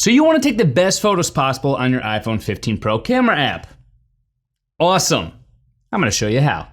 So you want to take the best photos possible on your iPhone 15 Pro camera app. Awesome. I'm going to show you how.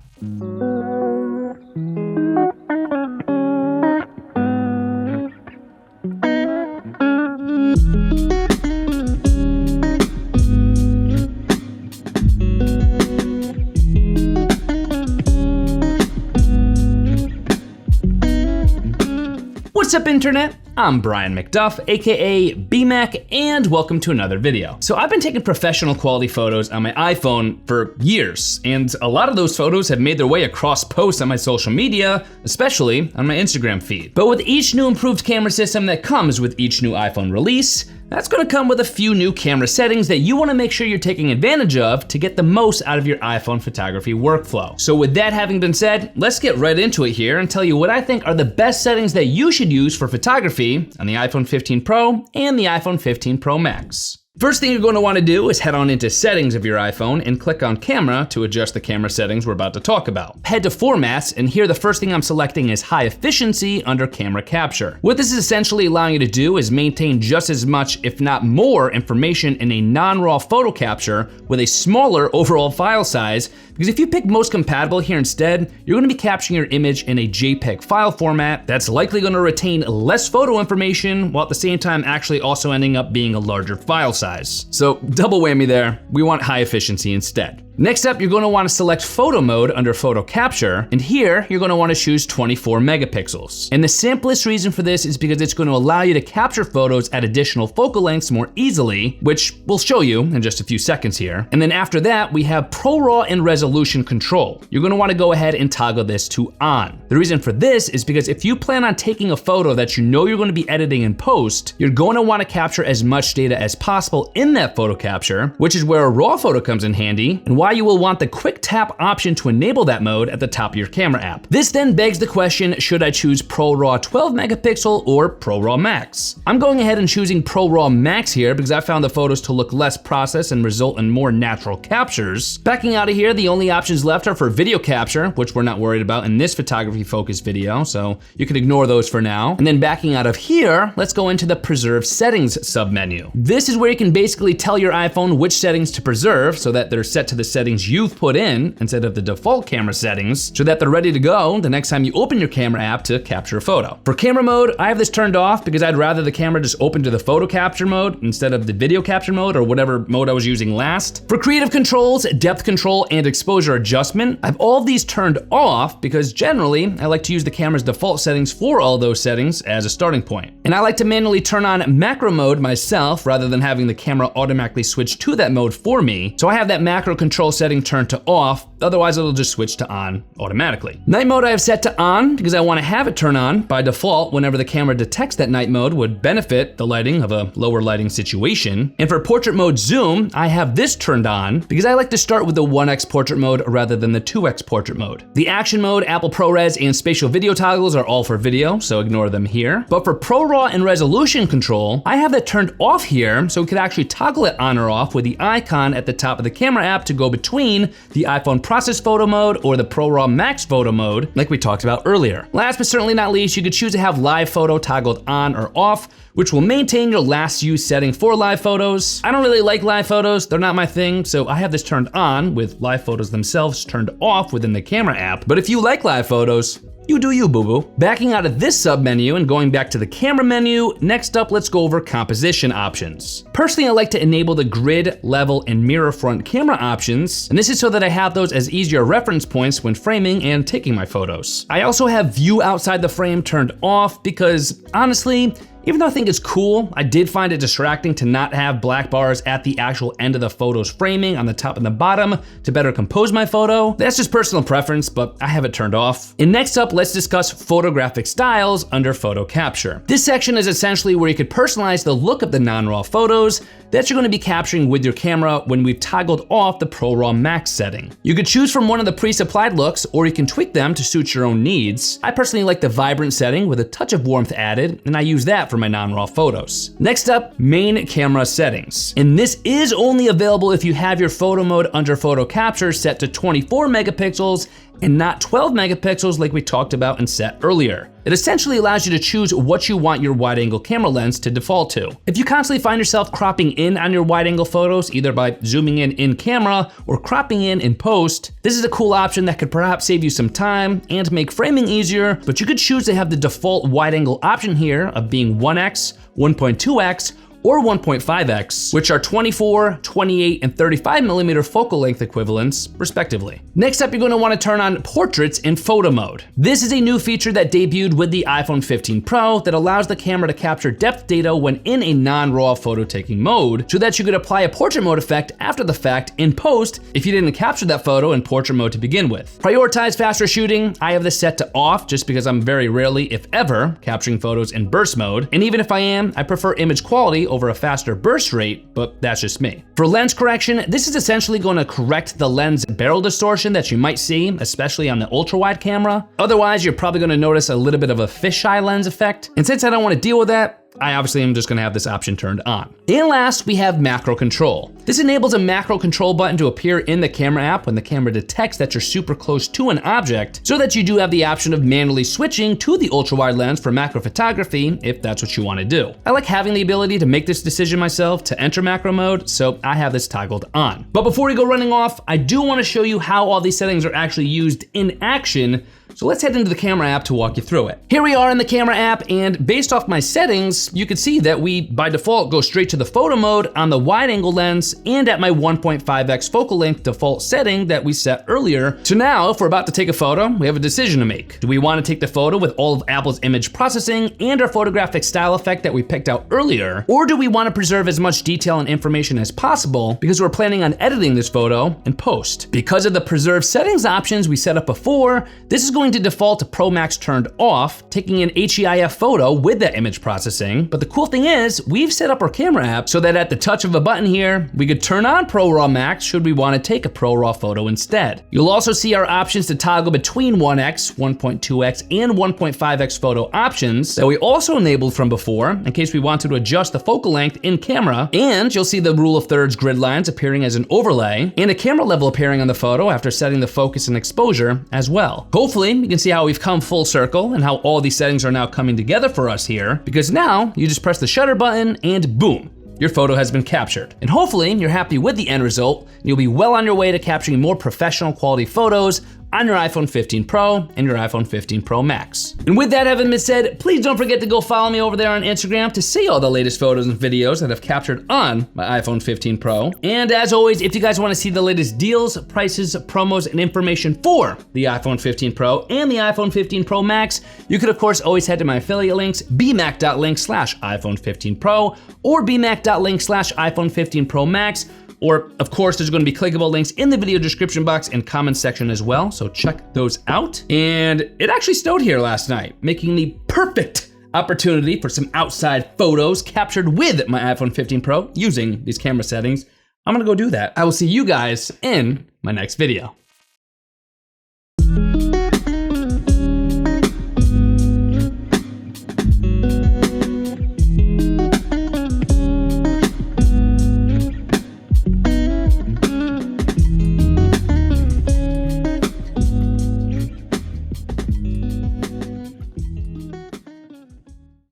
What's up, internet? I'm Brian McDuff, aka BMac, and welcome to another video. So I've been taking professional quality photos on my iPhone for years, and a lot of those photos have made their way across posts on my social media, especially on my Instagram feed. But with each new improved camera system that comes with each new iPhone release, that's gonna come with a few new camera settings that you wanna make sure you're taking advantage of to get the most out of your iPhone photography workflow. So with that having been said, let's get right into it here and tell you what I think are the best settings that you should use for photography on the iPhone 15 Pro and the iPhone 15 Pro Max. First thing you're going to want to do is head on into settings of your iPhone and click on camera to adjust the camera settings we're about to talk about. Head to formats, and here the first thing I'm selecting is high efficiency under camera capture. What this is essentially allowing you to do is maintain just as much, if not more, information in a non-RAW photo capture with a smaller overall file size, because if you pick most compatible here instead, you're going to be capturing your image in a JPEG file format that's likely going to retain less photo information while at the same time actually also ending up being a larger file size. So double whammy there, we want high efficiency instead. Next up, you're going to want to select photo mode under photo capture, and here you're going to want to choose 24 megapixels. And the simplest reason for this is because it's going to allow you to capture photos at additional focal lengths more easily, which we'll show you in just a few seconds here. And then after that, we have ProRAW and resolution control. You're going to want to go ahead and toggle this to on. The reason for this is because if you plan on taking a photo that you know you're going to be editing in post, you're going to want to capture as much data as possible in that photo capture, which is where a RAW photo comes in handy, and why you will want the quick tap option to enable that mode at the top of your camera app. This then begs the question, should I choose ProRAW 12 megapixel or ProRAW Max? I'm going ahead and choosing ProRAW Max here because I found the photos to look less processed and result in more natural captures. Backing out of here, the only options left are for video capture, which we're not worried about in this photography focused video, so you can ignore those for now. And then backing out of here, let's go into the preserve settings submenu. This is where you can basically tell your iPhone which settings to preserve so that they're set to the settings you've put in instead of the default camera settings, so that they're ready to go the next time you open your camera app to capture a photo. For camera mode, I have this turned off because I'd rather the camera just open to the photo capture mode instead of the video capture mode or whatever mode I was using last. For creative controls, depth control, and exposure adjustment, I have all of these turned off because generally I like to use the camera's default settings for all those settings as a starting point. And I like to manually turn on macro mode myself rather than having the camera automatically switch to that mode for me. So I have that macro control setting turned to off, otherwise it'll just switch to on automatically. Night mode I have set to on because I want to have it turn on by default whenever the camera detects that night mode would benefit the lighting of a lower lighting situation. And for portrait mode zoom, I have this turned on because I like to start with the 1x portrait mode rather than the 2x portrait mode. The action mode, Apple ProRes, and spatial video toggles are all for video, so ignore them here. But for ProRAW and resolution control, I have that turned off here so we could actually toggle it on or off with the icon at the top of the camera app to go between the iPhone process photo mode or the ProRAW Max photo mode like we talked about earlier. Last but certainly not least, you could choose to have live photo toggled on or off, which will maintain your last used setting for live photos. I don't really like live photos, they're not my thing, so I have this turned on with live photos themselves turned off within the camera app. But if you like live photos, you do you, boo-boo. Backing out of this sub-menu and going back to the camera menu, next up, let's go over composition options. Personally, I like to enable the grid, level, and mirror front camera options, and this is so that I have those as easier reference points when framing and taking my photos. I also have view outside the frame turned off because, honestly, even though I think it's cool, I did find it distracting to not have black bars at the actual end of the photo's framing on the top and the bottom to better compose my photo. That's just personal preference, but I have it turned off. And next up, let's discuss photographic styles under photo capture. This section is essentially where you could personalize the look of the non-RAW photos that you're gonna be capturing with your camera when we've toggled off the ProRAW Max setting. You could choose from one of the pre-supplied looks, or you can tweak them to suit your own needs. I personally like the vibrant setting with a touch of warmth added, and I use that for my non-RAW photos. Next up, main camera settings. And this is only available if you have your photo mode under photo capture set to 24 megapixels and not 12 megapixels like we talked about and set earlier. It essentially allows you to choose what you want your wide-angle camera lens to default to. If you constantly find yourself cropping in on your wide-angle photos, either by zooming in camera or cropping in post, this is a cool option that could perhaps save you some time and make framing easier, but you could choose to have the default wide-angle option here of being 1x, 1.2x, or 1.5x, which are 24, 28, and 35 millimeter focal length equivalents, respectively. Next up, you're gonna wanna turn on portraits in photo mode. This is a new feature that debuted with the iPhone 15 Pro that allows the camera to capture depth data when in a non-RAW photo taking mode, so that you could apply a portrait mode effect after the fact in post if you didn't capture that photo in portrait mode to begin with. Prioritize faster shooting. I have this set to off just because I'm very rarely, if ever, capturing photos in burst mode. And even if I am, I prefer image quality over a faster burst rate, but that's just me. For lens correction, this is essentially going to correct the lens barrel distortion that you might see, especially on the ultra wide camera. Otherwise, you're probably going to notice a little bit of a fisheye lens effect. And since I don't want to deal with that, I obviously am just gonna have this option turned on. And last, we have macro control. This enables a macro control button to appear in the camera app when the camera detects that you're super close to an object, so that you do have the option of manually switching to the ultra wide lens for macro photography if that's what you wanna do. I like having the ability to make this decision myself to enter macro mode, so I have this toggled on. But before we go running off, I do wanna show you how all these settings are actually used in action. So let's head into the camera app to walk you through it. Here we are in the camera app, and based off my settings, you can see that we, by default, go straight to the photo mode on the wide angle lens and at my 1.5x focal length default setting that we set earlier. So now, if we're about to take a photo, we have a decision to make. Do we want to take the photo with all of Apple's image processing and our photographic style effect that we picked out earlier? Or do we want to preserve as much detail and information as possible because we're planning on editing this photo in post? Because of the preserve settings options we set up before, this is going to default to ProRAW MAX turned off, taking an HEIF photo with that image processing. But the cool thing is, we've set up our camera app so that at the touch of a button here, we could turn on ProRAW MAX should we want to take a ProRAW photo instead. You'll also see our options to toggle between 1x, 1.2x, and 1.5x photo options that we also enabled from before in case we wanted to adjust the focal length in camera. And you'll see the rule of thirds grid lines appearing as an overlay and a camera level appearing on the photo after setting the focus and exposure as well. Hopefully, you can see how we've come full circle and how all these settings are now coming together for us here, because now you just press the shutter button and boom, your photo has been captured. And hopefully you're happy with the end result. You'll be well on your way to capturing more professional quality photos on your iPhone 15 Pro and your iPhone 15 Pro Max. And with that having been said, please don't forget to go follow me over there on Instagram to see all the latest photos and videos that I've captured on my iPhone 15 Pro. And as always, if you guys want to see the latest deals, prices, promos, and information for the iPhone 15 Pro and the iPhone 15 Pro Max, you could of course always head to my affiliate links, bmac.link/iPhone 15 Pro or bmac.link/iPhone 15 Pro Max. Or, of course, there's gonna be clickable links in the video description box and comment section as well, so check those out. And it actually snowed here last night, making the perfect opportunity for some outside photos captured with my iPhone 15 Pro using these camera settings. I'm gonna go do that. I will see you guys in my next video.